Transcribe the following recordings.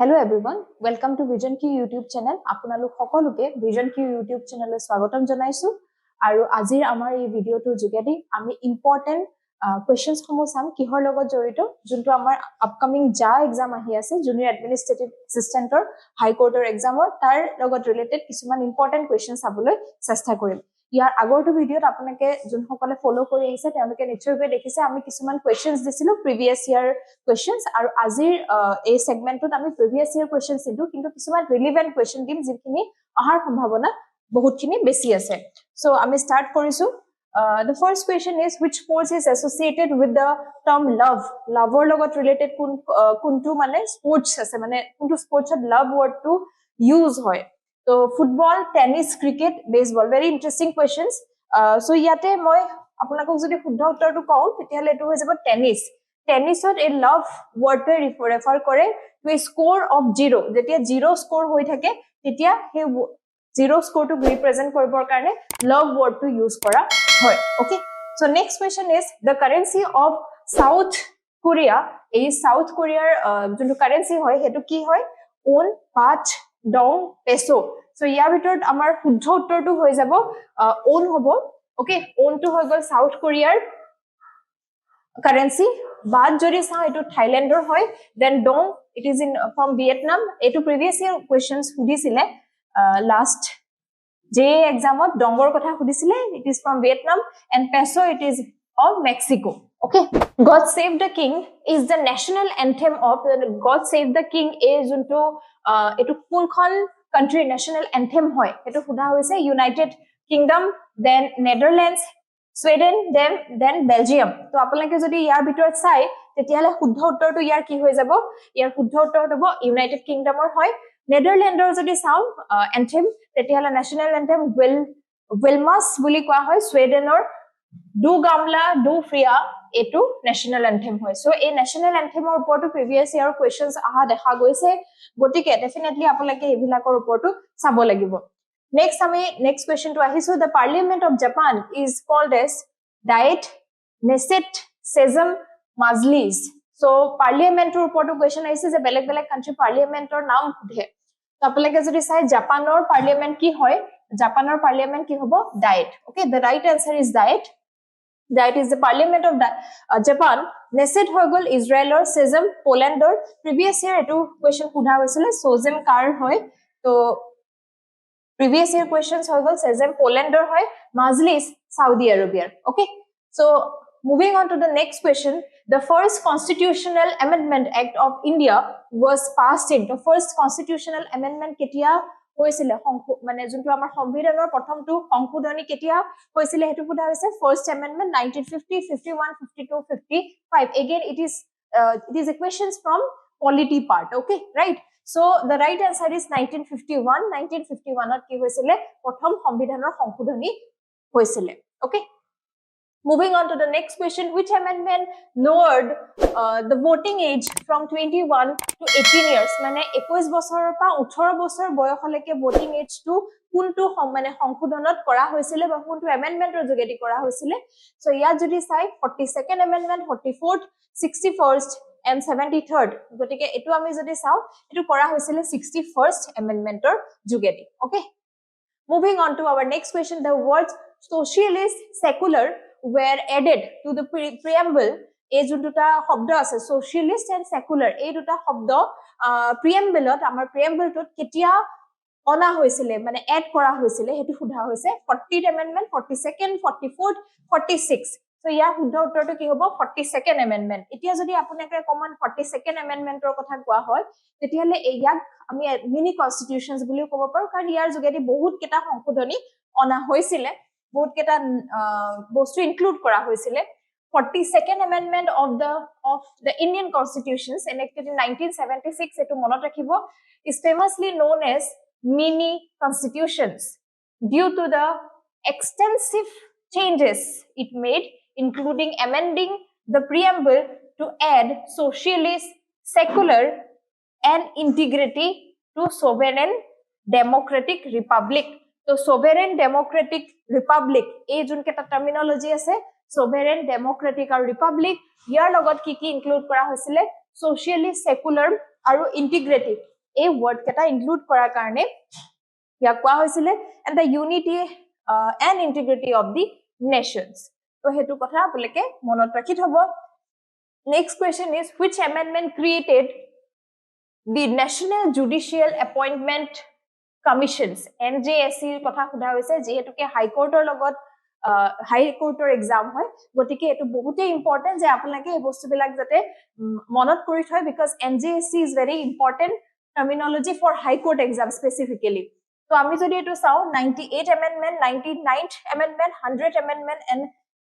Hello everyone, welcome to 𝗪𝗀𝘀 YouTube channel. আপোনালোক সকলোকে 𝗪𝗀𝘀 YouTube channel স্বাগতম জনাইছো আৰু আজিৰ আমাৰ এই ভিডিওটোৰ যোগেদি আমি ইম্পৰ্টেন্ট কোৱেশ্চনছ সমূহ চাম কিহৰ লগত জড়িত যোনটো আমাৰ আপকামিং JAA এক্সাম আহি আছে জুনিয়ৰ এডমিনিষ্ট্ৰেটিভ এসিস্টেন্টৰ হাই কোৰ্টৰ এক্সামৰ তাৰ লগত ৰিলেটেড কিছুমান ইম্পৰ্টেন্ট কোৱেশ্চন চাবলৈ চেষ্টা কৰিম ইয়াৰ আগৰটো ভিডিওত আপোনালোকে যোনসকলে ফলো কৰি আহিছে তেওঁলোকে নিশ্চয়কৈ দেখিছে আমি কিছুমান কোৱেশ্চনছ দিছিলো প্ৰিভিয়াস ইয়াৰ কোৱেশ্চনছ আৰু আজিৰ এই সেগমেন্টত আমি প্ৰিভিয়াস ইয়াৰ কোৱেশ্চনছ দিলো কিন্তু কিছুমান ৰিলেভেন্ট কোৱেশ্চন দিম যিখিনি অহাৰ সম্ভাৱনা বহুতখিনি বেছি আছে সো আমি স্টাৰ্ট কৰিছো the first question is which sports is associated with the term love lover logot related kuntu mane sports ase mane kuntu sports at love word to use hoy so football tennis cricket baseball very interesting questions so yate moi apunakok jodi shuddha uttor tu kau tetiale etu hoy jabo tennis ot a love word to refer kore to a score of 0 jetia 0 score hoi thake tetia he 0 score to represent koribor karone love word to use kora hoy okay so next question is the currency of South Korea a South Korear jonto currency hoy hetu ki hoy won baht dong peso so ya bitor amar shuddha uttor tu hoy jabo won hobo okay won tu hoy gol South Korear currency baht jodi sa etu Thailander hoy then dong it is in from Vietnam etu previous year questions hudisile last JAA exam ot dongor kotha hudisile it is from Vietnam and peso it is of Mexico okay God Save the King is the national anthem of God Save the King a junto etu kunkhon country national anthem hoy etu huda hoise United Kingdom then Netherlands Sweden then Belgium to apalake jodi yar bitorat sai tetiale shuddha uttor tu yar ki hoy jabo yar shuddha uttor hobo United Kingdom or hoy Netherlander jodi sound anthem tetiala national anthem Wilmas buli koa hoy Sweden or du gamla du fria etu national anthem hoy so a national anthem or upor to previous year questions aha dekha goise gotike definitely apalake ebilakor upor to sabo lagibo next question to ahiso the parliament of Japan is called as Diet Knesset Sesam Majlis so parliament or upor to question aise je belek country parliament or naam khudhe to apalake jodi sai Japanor parliament ki hoy Japanor parliament ki hobo Diet okay the right answer is Diet is the parliament of Japan Knesset hoy gol Israel or Sesam Poland or previous year etu question khudha hoisile Sesam kar hoy to previous year questions hoy gol Sesam Poland or hoy Majlis Saudi Arabia okay so moving on to the next question the first constitutional amendment act of India was passed in the first constitutional amendment ketia hoisile mane junto amar সংবিধানৰ প্ৰথমটো সংশোধনী কেতিয়া হৈছিলে হেতু পুধা হৈছে first amendment 1950 51 52 55 again it is a questions from polity part okay right so the right answer is 1951 ত কি হৈছিলে প্ৰথম সংবিধানৰ সংশোধনী হৈছিলে okay moving on to the next question which amendment lowered the voting age from 21 to 18 years mane 21 bochor pa 18 bochor boyokholeke voting age to kuntu mane সংশোধনত কৰা হৈছিলে বা kuntu amendment ৰ যোগেদি কৰা হৈছিলে so ইয়াত যদি চাই 42nd amendment 44th 61st and 73rd গটিকে এটো আমি যদি চাও এটো কৰা হৈছিলে 61st amendment ৰ যোগেদি okay moving on to our next question the words socialist secular were added to the preamble এই দুটা শব্দ আছে socialist and secular এই দুটা শব্দ preamble ত আমাৰ preamble ত কেতিয়া অনা হৈছিলে মানে এড কৰা হৈছিলে হেতু সুধা হৈছে 40th amendment 42nd 44th 46 so ইয়াৰ শুদ্ধ উত্তৰটো কি হ'ব 42nd amendment এতিয়া যদি আপোনাকে কমন 42nd amendment ৰ কথা কোৱা হয় তেতিয়ালে ইয়াক আমি মিনি কনস্টিটিউশনস বুলি ক'ব পাৰো কাৰণ ইয়াৰ যোগেদি বহুত কেটা সংশোধনী অনা হৈছিলে বহুত কেটা বস্তু ইনক্লুড কৰা হৈছিলে 42nd amendment of the Indian constitutions enacted in 1976 etu monot rakhibo is famously known as mini constitutions due to the extensive changes it made including amending the preamble to add socialist secular and integrity to sovereign democratic republic to sovereign democratic republic ei jun keta terminology ase sovereign democratic or republic ইয়াৰ লগত কি কি include কৰা হৈছিলে socialist secular আৰু integrative এই word কেটা include কৰাৰ কাৰণে ইয়া কোৱা হৈছিল and the unity and integrity of the nations তো হেতু কথা আপোনালোকে মনত ৰাখি থব next question is which amendment created the National Judicial Appointment Commissions NJSC কথা সোধা হৈছে যেহেতুকে হাই কোৰ্টৰ লগত হাই কোৰ্টৰ এক্সাম হয় গতিকে এটো বহুতে ইম্পৰ্টেন্ট যে আপোনালোকে এই বস্তুবিলাক যাতে মনত কৰি থয় because NJSC is very important terminology for high court exam specifically so আমি যদি এটো চাও 98 amendment 99th amendment 100th amendment and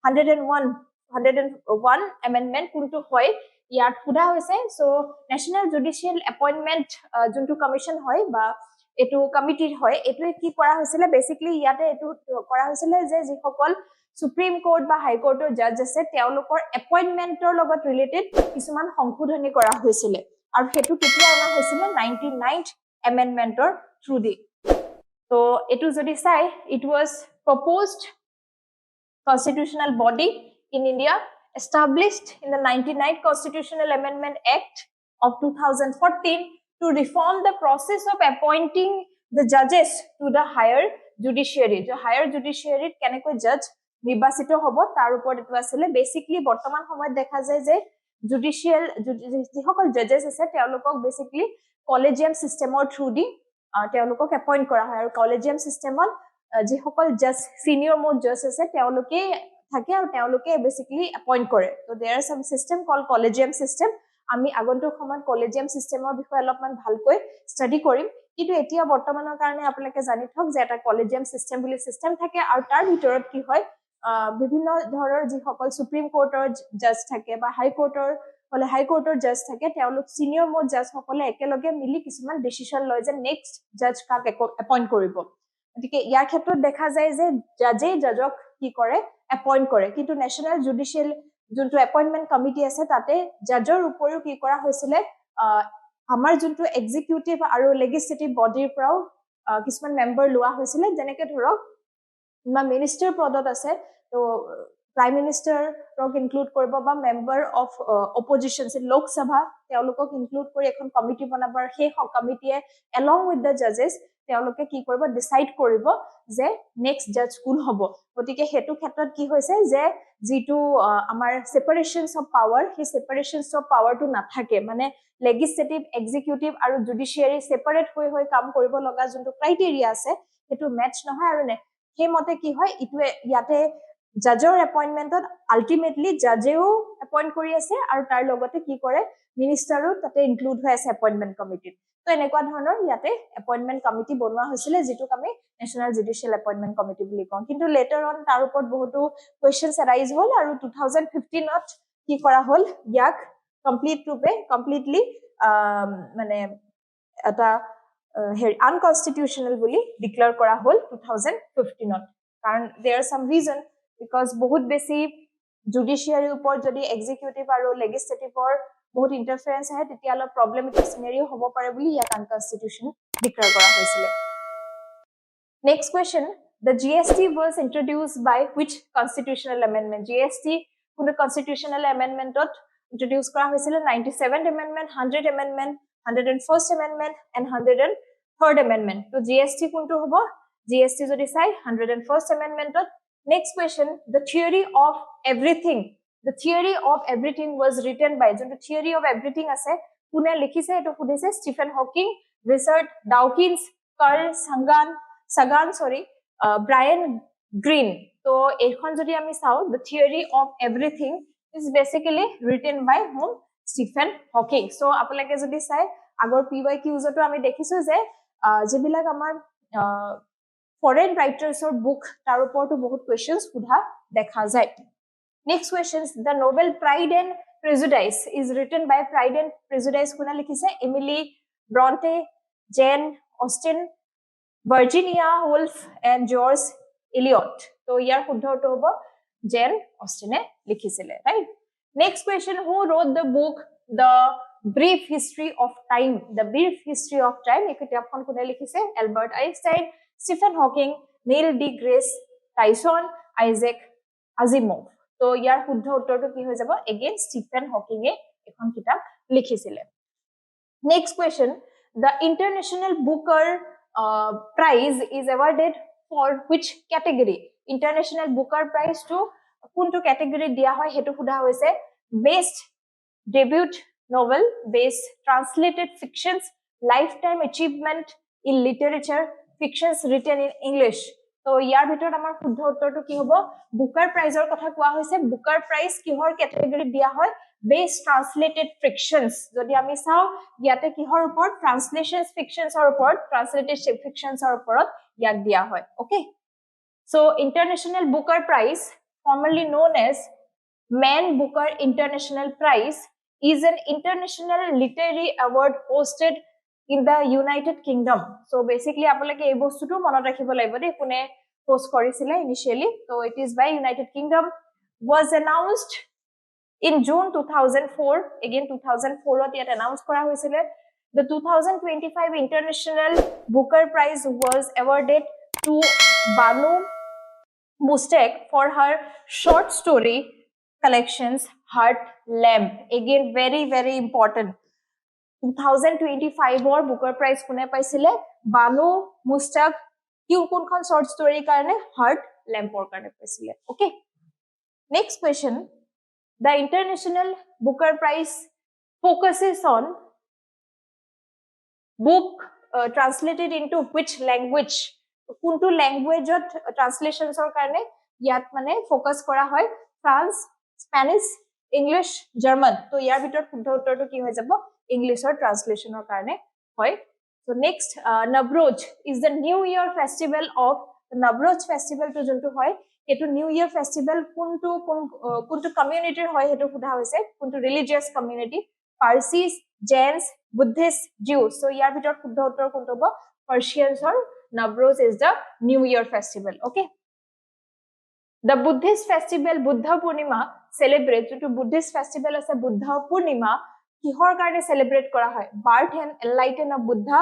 101 amendment কোনটো হয় ইয়াত সোধা হৈছে সো ন্যাশনাল জুডিশিয়াল এপয়েন্টমেন্ট যোনটো কমিশন হয় বা এটো কমিটি হয় এটো কি কৰা হৈছিল বেসিক্যালি ইয়াতে এটো কৰা হৈছিল যে যিসকল সুপ্ৰিম কোৰ্ট বা হাই কোৰ্টৰ জাজ আছে তেওঁলোকৰ এপয়েন্টমেন্টৰ লগত ৰিলেটেড কিছুমান সংশোধনী কৰা হৈছিল আৰু হেতু কেতিয়া অনা হৈছিল 99th amendmentৰ থ্ৰু দি তো এটো যদি চাই it was proposed constitutional body in India established in the 99th Constitutional Amendment Act of 2014 to reform the process of appointing the judges to the higher judiciary. The higher judiciary keneko judge নিৰ্বাচিত হ'ব তাৰ ওপৰত এটো আছিল basically বৰ্তমান সময়ত দেখা যায় যে জুডিশিয়াল যিসকল জাজেস আছে তেওঁলোকক বেসিক্যালি কলেজিয়াম সিস্টেমৰ থ্ৰু দি তেওঁলোকক এপয়েন্ট কৰা হয় আৰু কলেজিয়াম সিস্টেমত যিসকল জাজ সিনিয়ৰ মোষ্ট জাজ আছে তেওঁলোকে থাকে আৰু তেওঁলোকে বেসিক্যালি এপয়েন্ট কৰে তো there are some system called collegium system আমি আগন্তুক সময়ত কলেজিয়াম সিস্টেমৰ বিষয়ে অলপমান ভালকৈ ষ্টাডি কৰিম কিন্তু এতিয়া বৰ্তমানৰ কাৰণে আপোনালোকে জানি থক যে এটা কলেজিয়াম সিস্টেম বুলি সিস্টেম থাকে আৰু তাৰ ভিতৰত কি হয় বিভিন্ন ধৰণৰ যিসকল সুপ্ৰিম কোৰ্টৰ জাজ থাকে বা হাই কোৰ্টৰ হলে হাই কোৰ্টৰ জাজ থাকে তেওঁলোক সিনিয়ৰ মোষ্ট জাজ সকলে একেলগে মিলি কিছুমান ডিসিশন লয় যে নেক্সট জাজ কাক এপয়েন্ট কৰিব গতিকে ইয়াৰ ক্ষেত্ৰত দেখা যায় যে জাজে জাজক কি কৰে এপয়েন্ট কৰে কিন্তু ন্যাশনাল জুডিশিয়াল যোনটো এপয়েন্টমেন্ট কমিটি আছে তাতে জাজৰ উপৰিও কি কৰা হৈছিল আমাৰ যোনটো এক্সিকিউটিভ আৰু লেজিসলেটিভ বডিৰ পৰাও কিছুমান মেম্বাৰ লোৱা হৈছিল যেনেকৈ ধৰক মা মিনিষ্টাৰ পদত আছে তো প্ৰাইম মিনিষ্টাৰক ইনক্লুড কৰিব বা মেম্বাৰ অফ অপজিশন লোকসভা তেওঁলোকক ইনক্লুড কৰি এখন কমিটি বনাবৰ সেই কমিটিয়ে এলং উইথ দ্য জাজেস তেওঁলোকে কি কৰিব ডিসাইড কৰিব যে নেক্সট জাজ কোন হ'ব গতিকে হেতু ক্ষেত্ৰত কি হৈছে যে যেটো আমাৰ সেপাৰেশনস অফ পাৱাৰ হি সেপাৰেশনস অফ পাৱাৰটো নাথাকে মানে লেজিসলেটিভ এক্সিকিউটিভ আৰু জুডিশিয়াৰি সেপাৰেট হৈ কাম কৰিব লগা যোনটো ক্ৰাইটেৰিয়া আছে হেতু মেচ নহয় আৰু সেই মতে কি হয় ইটোৱে ইয়াতে জাজৰ এপয়েন্টমেন্টত আলটিমেটলি জাজেও এপয়েন্ট কৰি আছে আৰু তাৰ লগতে কি কৰে মিনিষ্টাৰো তাতে ইনক্লুড হৈ আছে এপয়েন্টমেন্ট কমিটিত তো এনেকুৱা ধৰণৰ ইয়াতে এপয়েন্টমেন্ট কমিটি বনোৱা হৈছিল যেটো আমি ন্যাশনাল জুডিশিয়াল এপয়েন্টমেন্ট কমিটি বুলি কওঁ কিন্তু লেটাৰ অন তাৰ ওপৰত বহুতো কোৱেশ্চনছ এৰাইজ হ'ল আৰু 2015ত কি কৰা হ'ল ইয়াক কমপ্লিটলি মানে এটা unconstitutional বুলি ডিক্লেয়াৰ কৰা হ'ল 2015ত কাৰণ there are some reason because বহুত বেছি জুডিশিয়াৰি ওপৰত যদি এক্সিকিউটিভ আৰু লেজিসলেটিভৰ বহুত ইন্টাৰফাৰেন্স আহে তেতিয়া অলপ প্ৰবলেমেটিক সিনাৰিও হ'ব পাৰে বুলি ইয়াক আনকনস্টিটিউশনাল ডিক্লেয়াৰ কৰা হৈছিল next question the GST was introduced by which constitutional amendment GST কোন constitutional amendmentত introduce কৰা হৈছিল 97th amendment 100th amendment 101st amendment and 103rd amendment তো GST কোনটো হ'ব GST যদি চাই 101st amendmentত next question the theory of everything was written by the theory of everything আছে কোনে লিখিছে এটো খুদিছে Stephen Hawking Richard ডাউকিন্স Carl Sagan Brian green তো এইখন যদি আমি চাও the theory of everything is basically written by whom Stephen Hawking so আপোনালোকে যদি চাই আগৰ PYQজটো আমি দেখিছো যে যেবিলাক আমাৰ foreign writers or book tar oporto bahut questions pudha dekha jay next questions the Nobel Pride and Prejudice is written by Pride and Prejudice kuna likhise Emily Bronte Jane Austen Virginia Woolf and George Eliot to yar shuddha to hobo Jane Austen e likhisile right next question who wrote the book the brief history of time ek kitabkhon kune likhise Albert Einstein Stephen Hawking, Neil deGrasse Tyson, Isaac Asimov. তো ইয়াৰ শুদ্ধ উত্তৰটো কি হৈ যাব again Stephen Hawking এ এখন কিতাপ লিখিছিলে Next question The International Booker Prize is awarded for which category? International Booker Prize to kuntu category dia hoy hetu khuda hoise best debut novel, best translated fictions, lifetime achievement in literature, fictions written in English. So ইয়াৰ ভিতৰত আমাৰ শুদ্ধ উত্তৰটো কি হ'ব? Booker প্ৰাইজৰ কথা কোৱা হৈছে। Booker prize কিহৰ ক্যাটাগৰী দিয়া হয়? Best translated fictions. যদি আমি চাও ইয়াতে কিহৰ ওপৰত? ট্ৰান্সলেশনস ফিকশনসৰ ওপৰত, ট্ৰান্সলেটেড ফিকশনসৰ ওপৰত ইয়াক দিয়া হয়। Okay, so International Booker Prize, formerly known as Man Booker International Prize, is an international literary award hosted in the United Kingdom. So basically apolake ei bostu tu monot rakhibo laibo de kune host korisile initially. So it is by United Kingdom, was announced in June 2004. Again 2004 ot yet announced kora hoisile. The 2025 International Booker Prize was awarded to Banu Mustak for her short story collections 𝗪𝗶𝘁𝗵. Again very important. 2025 or Booker Prize kune paisile? Banu Mustak. Kiu kunkhon short story karone? 𝗪𝗶𝘁𝗵 or karone paisile. Okay, next question. The International Booker Prize focuses on book translated into which language? Kuntu language ot translations or karone yat mane focus kora hoy? France, Spanish, English, German. So ইয়াৰ ভিতৰত শুদ্ধ উত্তৰটো কি হৈ যাব? ইংলিছৰ ট্ৰান্সলেচনৰ কাৰণে হয়। So next, Navroz is the New Year festival of Navroz festival to যোনটো হয় এটো নিউ ইয়াৰ ফেষ্টিভেল কোনটো কমিউনিটিৰ হয় হেতু সোধা হৈছে, কোনটো ৰিলিজিয়াছ কমিউনিটি? পাৰ্চিজ, জেইনছ, বুদ্ধিষ্ট, জিউছ। সো ইয়াৰ ভিতৰত শুদ্ধ উত্তৰ কোনটো হ'ব? পাৰ্চিয়ানছৰ Navroz is the New Year festival. Okay, the Buddhist festival Buddha Purnima celebrates to Buddhist festival as a Buddha Purnima kihor karone celebrate kora hoy? Birth and enlightenment of Buddha,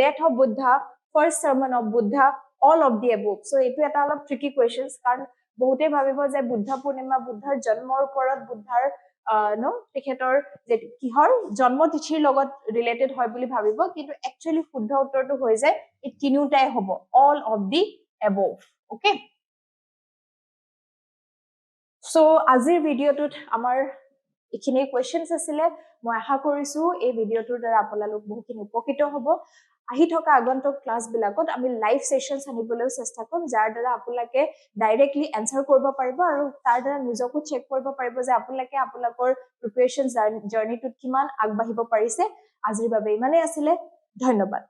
death of Buddha, first sermon of Buddha, all of the above. So etu eta alop tricky questions karon bohote bhabibo je Buddha Purnima buddhar janmor uporot buddhar no tekhetor je kihor janmo tichir logot related hoy boli bhabibo, kintu actually শুদ্ধ উত্তৰটো হৈ যায় এই তিনিটাই হ'ব, all of the above. Okay, so আজিৰ ভিডিওটোত আমাৰ এখিনি কোৱেশ্চনছ আছিলে। মই আশা কৰিছো এই ভিডিওটোৰ দ্বাৰা আপোনালোক বহুখিনি উপকৃত হ'ব। আহি থকা আগন্তুক ক্লাছ বিলাকত আমি লাইভ সেশনছ আনিবলৈ চেষ্টা কৰিম, যাৰ দ্বাৰা আপোনালোকে ডাইৰেক্টলি এনসাৰ কৰিব পাৰিব আৰু তাৰ দ্বাৰা নিজকো চেক কৰিব পাৰিব যে আপোনালোকে আপোনালোকৰ প্ৰিপাৰেচন জাৰ্নিটোত কিমান আগবাঢ়িব পাৰিছে। আজিৰ বাবে ইমানেই আছিলে, ধন্যবাদ।